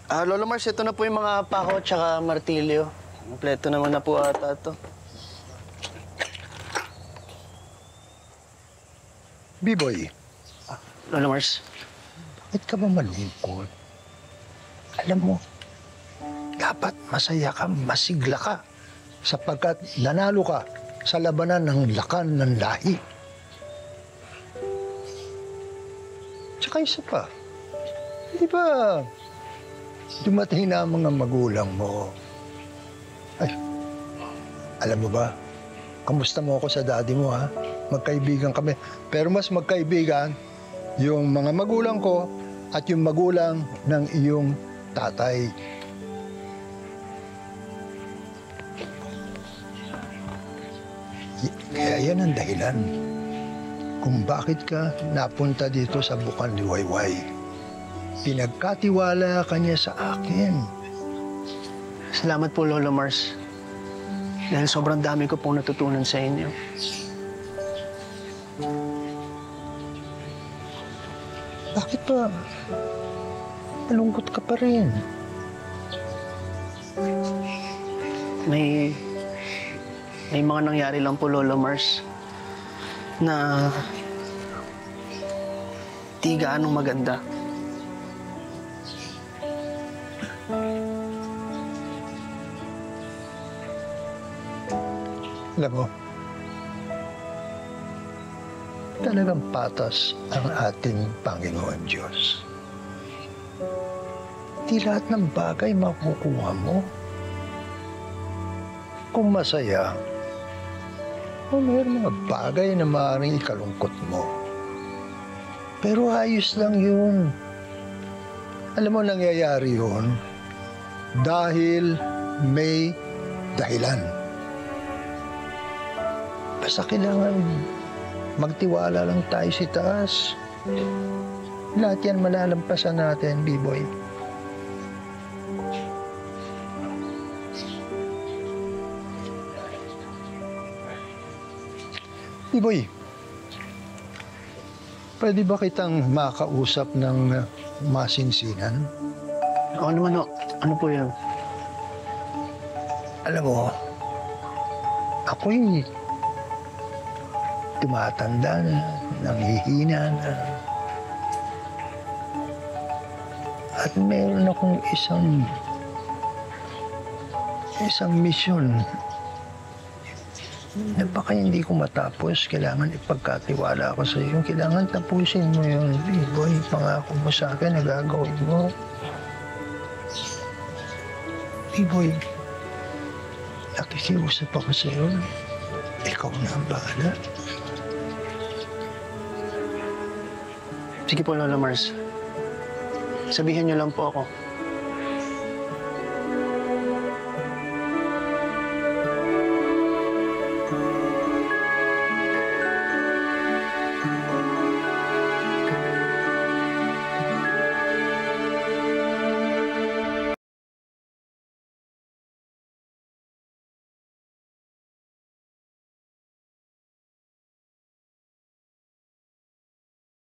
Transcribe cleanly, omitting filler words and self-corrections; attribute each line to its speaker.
Speaker 1: Lolo Mars, ito na po yung mga pako at saka martilyo. Kompleto naman na po ata ito.
Speaker 2: B-boy,
Speaker 1: Lolo Mars.
Speaker 2: bakit ka ba malungkot? Alam mo, dapat masaya ka, masigla ka, sapagkat nanalo ka sa labanan ng lakan ng lahi. Tsaka isa pa, di ba dumating na ang mga magulang mo? Ay, alam mo ba, kamusta mo ako sa daddy mo, ha? Magkaibigan kami. Pero mas magkaibigan yung mga magulang ko at yung magulang ng iyong tatay. Kaya yan ang dahilan kung bakit ka napunta dito sa Bukan Liwayway. Pinagkatiwala ka niya sa akin.
Speaker 1: Salamat po, Lolo Mars. Dahil sobrang dami ko pong natutunan sa inyo.
Speaker 2: Bakit ba malungkot ka pa rin?
Speaker 1: May mga nangyari lang po, Lolo Mars, na di gaanong maganda.
Speaker 2: Alam mo, talagang patas ang ating Panginoon Diyos. Di lahat ng bagay makukuha mo. Kung masaya, o mayroon mga bagay na maaaring ikalungkot mo. Pero ayos lang yun. Alam mo, nangyayari yun dahil may dahilan. Basta kailangan magtiwala lang tayo sa taas. Lahat yan malalampasan natin, B-boy. B-boy, pwede ba kitang makausap ng masinsinan?
Speaker 1: O ano man, ano po yan?
Speaker 2: Alam mo, ako'y tumatanda na, nanghihina na. At meron akong isang misyon na baka hindi ko matapos. Kailangan ipagkatiwala ko sa iyo. Kailangan tapusin mo yun, B-boy. Pangako mo sa akin na gagawin mo. B-boy, nakikiusap ako sa iyo. Ikaw na ang bahala.
Speaker 1: Sige po, Lolo Mars. Sabihin niyo lang po ako.